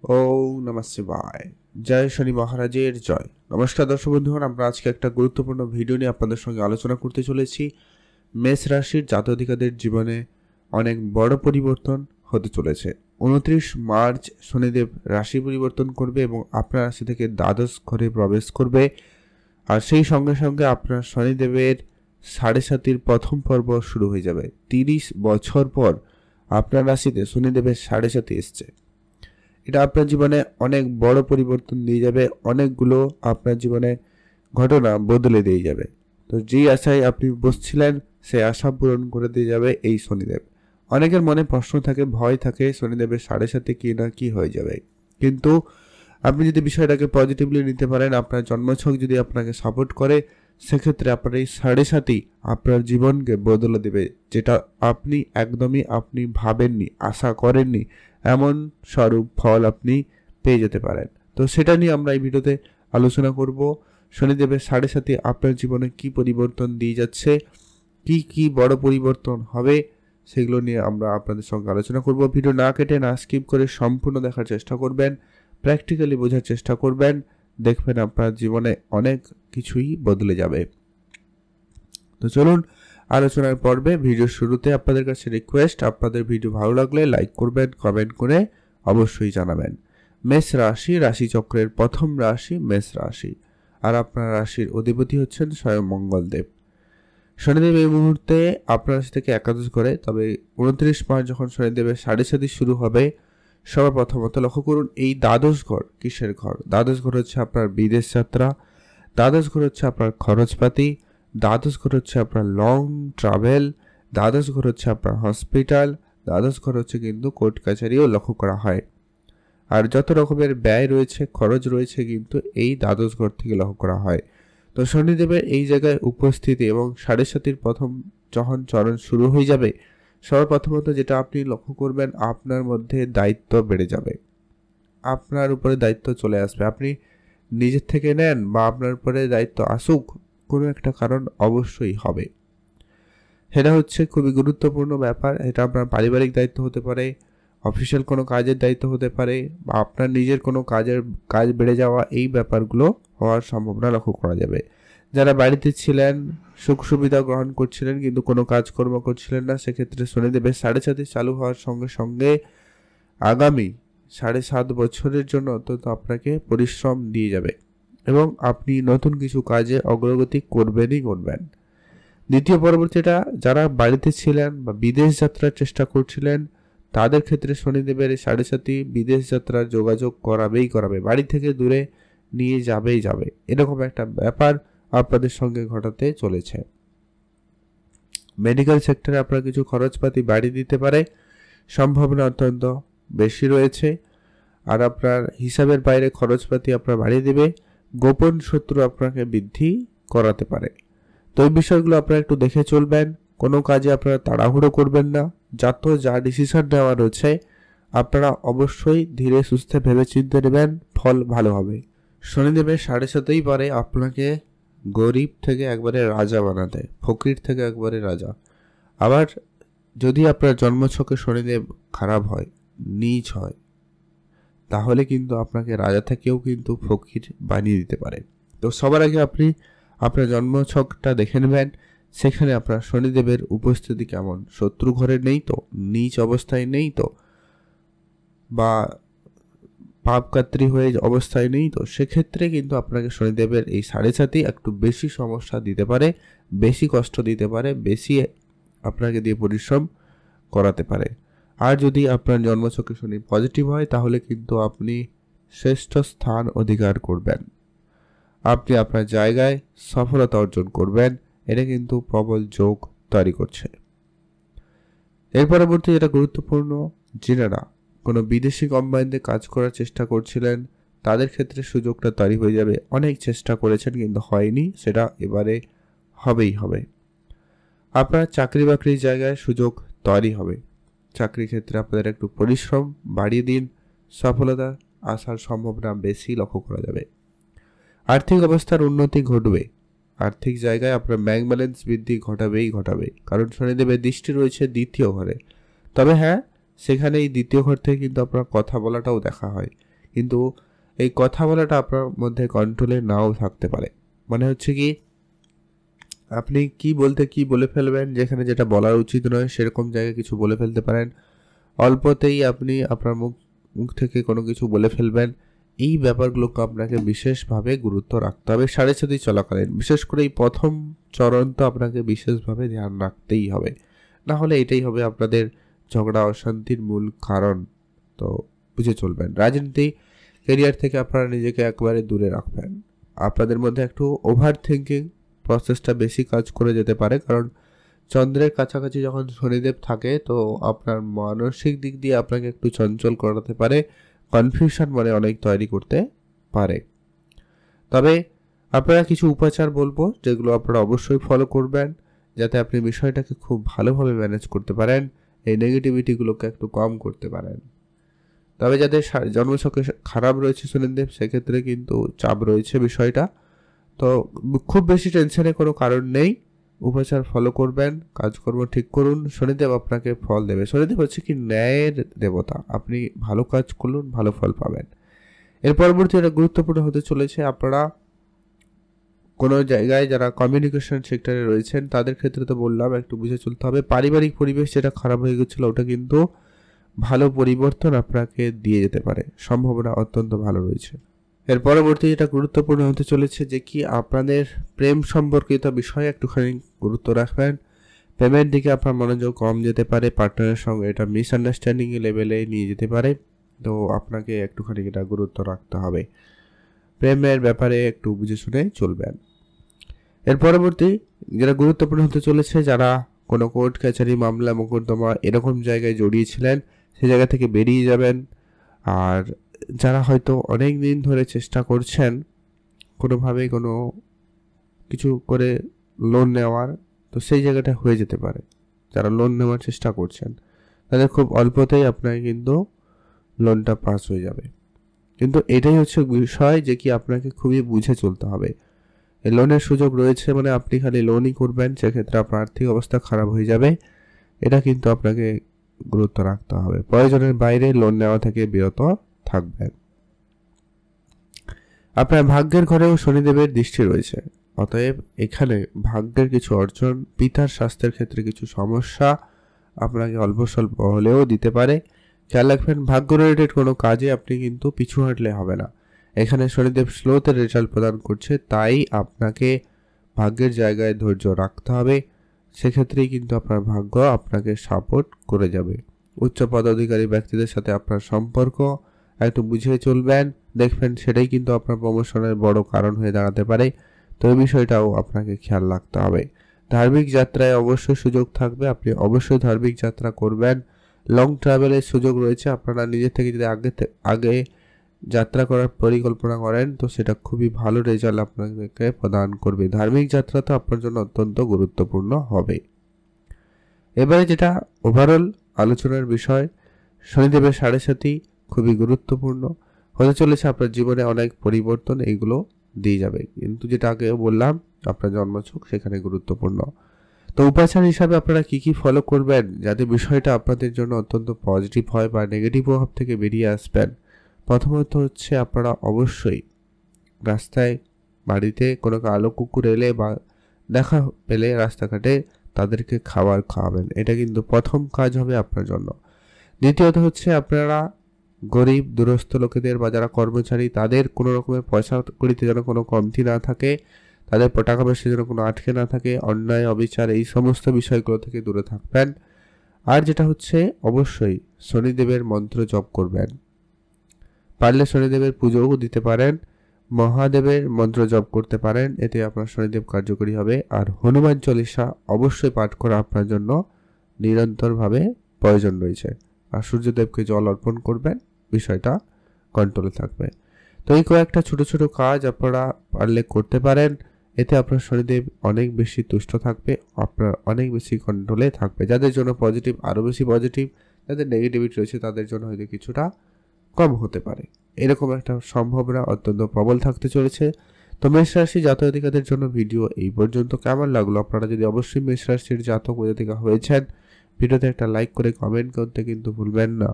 ওম নমঃ শিবায়। জয় শনি মহারাজের জয়। নমস্কার দর্শক বন্ধুগণ, আমরা আজকে একটা গুরুত্বপূর্ণ ভিডিও নিয়ে আপনাদের সঙ্গে আলোচনা করতে চলেছি। মেষ রাশির জাতকাদের জীবনে অনেক বড় পরিবর্তন হতে চলেছে। 29 মার্চ শনিদেব রাশি পরিবর্তন করবে এবং আপনার রাশি থেকে দ্বাদশ ঘরে প্রবেশ করবে। আর সেই সঙ্গে সঙ্গে আপনার শনিদেবের 7.5 প্রথম পর্ব শুরু হয়ে যাবে। 30 বছর পর আপনার রাশিতে শনিদেবের 7.5 এসছে। এটা আপনার জীবনে অনেক বড় পরিবর্তন দিয়ে যাবে, অনেকগুলো আপনার জীবনে ঘটনা বদলে দিয়ে যাবে। তো যেই আশায় আপনি বসছিলেন সেই আশা পূরণ করে দিয়ে যাবে এই শনিদেব। অনেকের মনে প্রশ্ন থাকে, ভয় থাকে, শনিদেবের 7.5 কি না কি হয়ে যাবে। কিন্তু আপনি যদি বিষয়টাকে পজিটিভলি নিতে পারেন, আপনার জন্মছক যদি আপনাকে সাপোর্ট করে, সেক্ষেত্রে আপনার এই 7.5 আপনার জীবনকে বদলে দেবে, যেটা আপনি একদমই ভাবেননি, আশা করেননি, এমন স্বরূপ ফল আপনি পেয়ে যেতে পারেন। তো সেটা নিয়ে আমরা এই ভিডিওতে আলোচনা করব। শনিদেবের 7.5 আপনার জীবনে কি পরিবর্তন দিয়ে যাচ্ছে, কি কি বড় পরিবর্তন হবে, সেগুলো নিয়ে আমরা আপনাদের সঙ্গে আলোচনা করব। ভিডিও না কেটে না স্কিপ করে সম্পূর্ণ দেখার চেষ্টা করবেন, প্র্যাকটিক্যালি বোঝার চেষ্টা করবেন। দেখবেন আপনার জীবনে অনেক কিছুই বদলে যাবে। তো চলুন আলোচনার পর্বে। ভিডিওর শুরুতে আপনাদের কাছে রিকোয়েস্ট, আপনাদের ভিডিও ভালো লাগলে লাইক করবেন, কমেন্ট করে অবশ্যই জানাবেন। মেষ রাশি, রাশিচক্রের প্রথম রাশি মেষ রাশি। আর আপনার রাশির অধিপতি হচ্ছেন স্বয়ং মঙ্গলদেব। শনিদেব এই মুহূর্তে আপনার রাশি থেকে একাদশ ঘরে, তবে 29 মার্চ যখন শনিদেবের 7.5 শুরু হবে, সবার প্রথমত লক্ষ্য করুন এই দ্বাদশ ঘর কিসের ঘর। দ্বাদশ ঘর হচ্ছে আপনার বিদেশ যাত্রা, দ্বাদশ ঘর হচ্ছে আপনার খরচপাতি, দ্বাদশ ঘর হচ্ছে আপনার লং ট্রাভেল, দ্বাদশ ঘর হচ্ছে আপনার হসপিটাল, দ্বাদশ ঘর হচ্ছে কিন্তু কোর্ট কাছারিও লক্ষ্য করা হয়। আর যত রকমের ব্যয় রয়েছে, খরচ রয়েছে, কিন্তু এই দ্বাদশ ঘর থেকে লক্ষ্য করা হয়। তো শনিদেবের এই জায়গায় উপস্থিতি এবং 7.5 প্রথম যখন চরণ শুরু হয়ে যাবে, সবার প্রথমত যেটা আপনি লক্ষ্য করবেন, আপনার মধ্যে দায়িত্ব বেড়ে যাবে, আপনার উপরে দায়িত্ব চলে আসবে। আপনি নিজের থেকে নেন বা আপনার উপরে দায়িত্ব আসুক, কোনো একটা কারণ অবশ্যই হবে। সেটা হচ্ছে খুবই গুরুত্বপূর্ণ ব্যাপার। এটা আপনার পারিবারিক দায়িত্ব হতে পারে, অফিসিয়াল কোনো কাজের দায়িত্ব হতে পারে, বা আপনার নিজের কোনো কাজ বেড়ে যাওয়া, এই ব্যাপারগুলো হওয়ার সম্ভাবনা লক্ষ্য করা যাবে। যারা বাড়িতে ছিলেন, সুখ সুবিধা গ্রহণ করছিলেন কিন্তু কোনো কাজকর্ম করছিলেন না, সেক্ষেত্রে শনিদেবের 7.5 চালু হওয়ার সঙ্গে সঙ্গে আগামী 7.5 বছরের জন্য অন্তত আপনাকে পরিশ্রম দিয়ে যাবে এবং আপনি নতুন কিছু কাজে অগ্রগতি করবেনই করবেন। দ্বিতীয় পরবর্তীটা, যারা বাড়িতে ছিলেন বা বিদেশ যাত্রার চেষ্টা করছিলেন, তাদের ক্ষেত্রে শনিদেবের 7.5 বিদেশ যাত্রার যোগাযোগ করাবে, বাড়ি থেকে দূরে নিয়ে যাবে, এরকম একটা ব্যাপার আপনাদের সঙ্গে ঘটাতে চলেছে। মেডিকেল সেক্টরে আপনার কিছু খরচপাতি বাড়িয়ে দিতে পারে, সম্ভাবনা অত্যন্ত বেশি রয়েছে। আর আপনার হিসাবের বাইরে খরচপাতি আপনার বাড়িয়ে দেবে, গোপন শত্রু আপনাকে বৃদ্ধি করাতে পারে। তো এই বিষয়গুলো আপনারা একটু দেখে চলবেন। কোনো কাজে আপনারা তাড়াহুড়ো করবেন না। যা ডিসিশন নেওয়া রয়েছে আপনারা অবশ্যই ধীরে সুস্থে ভেবে চিন্তে নেবেন, ফল ভালো হবে। শনিদেবের 7.5 পারে আপনাকে গরিব থেকে একবারে রাজা বানাতে, ফকির থেকে একবারে রাজা। আবার যদি আপনার জন্মছকে শনিদেব খারাপ হয়, নীচ হয়, তাহলে কিন্তু আপনাকে রাজা থেকেও কিন্তু ফকির বানিয়ে দিতে পারে। তো সবার আগে আপনি আপনার জন্মছকটা দেখে নেবেন, সেখানে আপনার শনিদেবের উপস্থিতি কেমন, শত্রু ঘরে নেই তো, নীচ অবস্থায় নেই তো, বা পাপকাত্রী হয়ে অবস্থায় নেই তো, সেক্ষেত্রে কিন্তু আপনাকে শনিদেবের এই 7.5 একটু বেশি সমস্যা দিতে পারে, বেশি কষ্ট দিতে পারে, বেশি আপনাকে দিয়ে পরিশ্রম করাতে পারে। আর যদি আপনার জন্মছকে শনি পজিটিভ হয়, তাহলে কিন্তু আপনি শ্রেষ্ঠ স্থান অধিকার করবেন, আপনি আপনার জায়গায় সফলতা অর্জন করবেন। এটা কিন্তু প্রবল যোগ তৈরি করছে। এর পরবর্তী যেটা গুরুত্বপূর্ণ, যিনারা কোনো বিদেশি কোম্পানিতে কাজ করার চেষ্টা করছিলেন, তাদের ক্ষেত্রে সুযোগটা তৈরি হয়ে যাবে। অনেক চেষ্টা করেছেন কিন্তু হয়নি, সেটা এবারে হবেই হবে। আপনার চাকরি বাকরির জায়গায় সুযোগ তৈরি হবে। চাকরির ক্ষেত্রে আপনাদের একটু পরিশ্রম বাড়িয়ে দিন, সফলতা আসার সম্ভাবনা বেশি লক্ষ্য করা যাবে। আর্থিক অবস্থার উন্নতি ঘটবে, আর্থিক জায়গায় আপনার ব্যাংক ব্যালেন্স বৃদ্ধি ঘটাবে, কারণ শনিদেবের দৃষ্টি রয়েছে দ্বিতীয় ঘরে। তবে হ্যাঁ, সেখানে এই দ্বিতীয় ঘর থেকে কিন্তু আপনার কথা বলাটাও দেখা হয়, কিন্তু এই কথা বলাটা আপনার মধ্যে কন্ট্রোলে নাও থাকতে পারে। মানে হচ্ছে কি, আপনি কি বলতে কি বলে ফেলবেন, যেখানে যেটা বলার উচিত নয় সেরকম জায়গায় কিছু বলে ফেলতে পারেন। অল্পতেই আপনি আপনার মুখ মুখ থেকে কোনো কিছু বলে ফেলবেন। এই ব্যাপারগুলোকে আপনাকে বিশেষভাবে গুরুত্ব রাখতে হবে সাথে চলাকালীন। বিশেষ করে এই প্রথম চরণ তো আপনাকে বিশেষভাবে ধ্যান রাখতেই হবে, না হলে এটাই হবে আপনাদের ঝগড়া অশান্তির মূল কারণ। তো বুঝে চলবেন। রাজনীতি কেরিয়ার থেকে আপনারা নিজেকে একবারে দূরে রাখবেন। আপনাদের মধ্যে একটু ওভার থিঙ্কিং প্রসেসটা বেশি কাজ করে যেতে পারে, কারণ চন্দ্রের কাছাকাছি যখন শনিদেব থাকে তো আপনার মানসিক দিক দিয়ে আপনাকে একটু চঞ্চল করাতে পারে, কনফিউশন মানে অনেক তৈরি করতে পারে। তবে আপনারা কিছু উপাচার বলবো যেগুলো আপনারা অবশ্যই ফলো করবেন, যাতে আপনি বিষয়টাকে খুব ভালোভাবে ম্যানেজ করতে পারেন, এই নেগেটিভিটিগুলোকে একটু কম করতে পারেন। তবে যাদের জন্মছকে খারাপ রয়েছে শনিদেব, সেক্ষেত্রে কিন্তু চাপ রয়েছে বিষয়টা। তো খুব বেশি টেনশনের কোনো কারণ নেই, উপাচার ফলো করবেন, কাজকর্ম ঠিক করুন, শনিদেব আপনাকে ফল দেবে। শনিদেব হচ্ছে কি ন্যায়ের দেবতা, আপনি ভালো কাজ করুন, ভালো ফল পাবেন। এর পরবর্তী এটা গুরুত্বপূর্ণ হতে চলেছে, আপনারা কোনো জায়গায় যারা কমিউনিকেশন সেক্টরে রয়েছেন তাদের ক্ষেত্রে তো বললাম একটু বুঝে চলতে হবে। পারিবারিক পরিবেশ যেটা খারাপ হয়ে গেছিলো ওটা কিন্তু ভালো পরিবর্তন আপনাকে দিয়ে যেতে পারে, সম্ভাবনা অত্যন্ত ভালো রয়েছে। এর পরবর্তী যেটা গুরুত্বপূর্ণ হতে চলেছে যে কি আপনাদের প্রেম সম্পর্কিত বিষয়ে একটুখানি গুরুত্ব রাখবেন। প্রেমের দিকে আপনার মনোযোগ কম যেতে পারে, পার্টনারের সঙ্গে এটা মিসআন্ডারস্ট্যান্ডিং লেভেলে নিয়ে যেতে পারে, তো আপনাকে একটুখানি এটা গুরুত্ব রাখতে হবে। প্রেমের ব্যাপারে একটু বুঝে শুনে চলবেন। এর পরবর্তী যেটা গুরুত্বপূর্ণ হতে চলেছে, যারা কোনো কোর্ট কাছারি মামলা মোকদ্দমা এরকম জায়গায় জড়িয়েছিলেন সেই জায়গা থেকে বেরিয়ে যাবেন। আর যারা হয়তো অনেক দিন ধরে চেষ্টা করছেন কোনোভাবেই কোনো কিছু করে লোন নেওয়ার, তো সেই জায়গাটা হয়ে যেতে পারে। যারা লোন নেওয়ার চেষ্টা করছেন তাদের খুব অল্পতেই আপনাকে কিন্তু লোনটা পাস হয়ে যাবে। কিন্তু এটাই হচ্ছে বিষয় যে কি আপনাকে খুবই বুঝে চলতে হবে। এই লোনের সুযোগ রয়েছে মানে আপনি খালি লোনই করবেন, সেক্ষেত্রে আপনার আর্থিক অবস্থা খারাপ হয়ে যাবে। এটা কিন্তু আপনাকে গুরুত্ব রাখতে হবে। প্রয়োজনের বাইরে লোন নেওয়া থেকে বিরত থাকবেন। আপনার ভাগ্যের ঘরেও শনিদেবের দৃষ্টি রয়েছে, অতএব এখানে ভাগ্যের কিছু অর্জন, পিতার স্বাস্থ্যের ক্ষেত্রে কিছু সমস্যা আপনাকে অল্প স্বল্প হলেও দিতে পারে। খেয়াল রাখবেন, ভাগ্য রিলেটেড কোনো কাজে আপনি কিন্তু পিছু হাঁটলে হবে না। এখানে শনিদেব স্লোতে রেজাল্ট প্রদান করছে, তাই আপনাকে ভাগ্যের জায়গায় ধৈর্য রাখতে হবে। সেক্ষেত্রেই কিন্তু আপনার ভাগ্য আপনাকে সাপোর্ট করে যাবে। উচ্চ পদাধিকারী ব্যক্তিদের সাথে আপনার সম্পর্ক একটু বুঝে চলবেন, দেখবেন সেটাই কিন্তু আপনার প্রমোশনের বড় কারণ হয়ে দাঁড়াতে পারে। তো এই বিষয়টাও আপনাকে খেয়াল রাখতে হবে। ধার্মিক যাত্রায় অবশ্যই সুযোগ থাকবে, আপনি অবশ্যই ধার্মিক যাত্রা করবেন। লং ট্রাভেলের সুযোগ রয়েছে, আপনারা নিজে থেকে যদি আগে যাত্রা করার পরিকল্পনা করেন তো সেটা খুবই ভালো রেজাল্ট আপনাকে প্রদান করবে। ধার্মিক যাত্রা তো আপনার জন্য অত্যন্ত গুরুত্বপূর্ণ হবে। এবারে যেটা ওভারঅল আলোচনার বিষয়, শনিদেবের সাড়ে সাথী খুবই গুরুত্বপূর্ণ হতে চলেছে, আপনার জীবনে অনেক পরিবর্তন এইগুলো দিয়ে যাবে। কিন্তু যেটা আগে বললাম আপনার জন্মছক সেখানে গুরুত্বপূর্ণ। তো উপাচার হিসাবে আপনারা কি কি ফলো করবেন যাতে বিষয়টা আপনাদের জন্য অত্যন্ত পজিটিভ হয় বা নেগেটিভ প্রভাব থেকে বেরিয়ে আসবেন। প্রথমত হচ্ছে আপনারা অবশ্যই রাস্তায় বাড়িতে কোনো কালো কুকুর এলে বা দেখা পেলে রাস্তাঘাটে তাদেরকে খাবার খাওয়াবেন, এটা কিন্তু প্রথম কাজ হবে আপনার জন্য। দ্বিতীয়ত হচ্ছে আপনারা গরিব দুরস্থ লোকেদের বা যারা কর্মচারী তাদের কোনো রকমের পয়সা কড়িতে যেন কোনো কমতি না থাকে, তাদের টাকা পয়সা যেন কোনো আটকে না থাকে, অন্যায় অবিচার এই সমস্ত বিষয়গুলো থেকে দূরে থাকবেন। আর যেটা হচ্ছে অবশ্যই শনিদেবের মন্ত্র জপ করবেন, পারলে শনিদেবের পুজোও দিতে পারেন, মহাদেবের মন্ত্র জপ করতে পারেন, এতে আপনার শনিদেব কার্যকরী হবে। আর হনুমান চল্লিশা অবশ্যই পাঠ করা আপনার জন্য নিরন্তরভাবে প্রয়োজন রয়েছে। আর সূর্যদেবকে জল অর্পণ করবেন, বিষয়টা কন্ট্রোলে থাকবে। তো এই কয়েকটা ছোট ছোট কাজ আপনারা পারলে করতে পারেন, এতে আপনার শনিদেব অনেক বেশি তুষ্ট থাকবে, আপনার অনেক বেশি কন্ট্রোলে থাকবে। যাদের জন্য পজিটিভ আরও বেশি পজিটিভ, যাদের নেগেটিভিটি রয়েছে তাদের জন্য হয়তো কিছুটা কম হতে পারে, এরকম একটা সম্ভাবনা অত্যন্ত প্রবল থাকতে চলেছে। তো মেষ রাশি জাতক-জাতিকাদের জন্য ভিডিও এই পর্যন্ত কেমন লাগলো? আপনারা যদি অবশ্যই মেষ রাশির জাতক জাতিকা হয়েছেন ভিডিওতে একটা লাইক করে কমেন্ট করতে কিন্তু ভুলবেন না।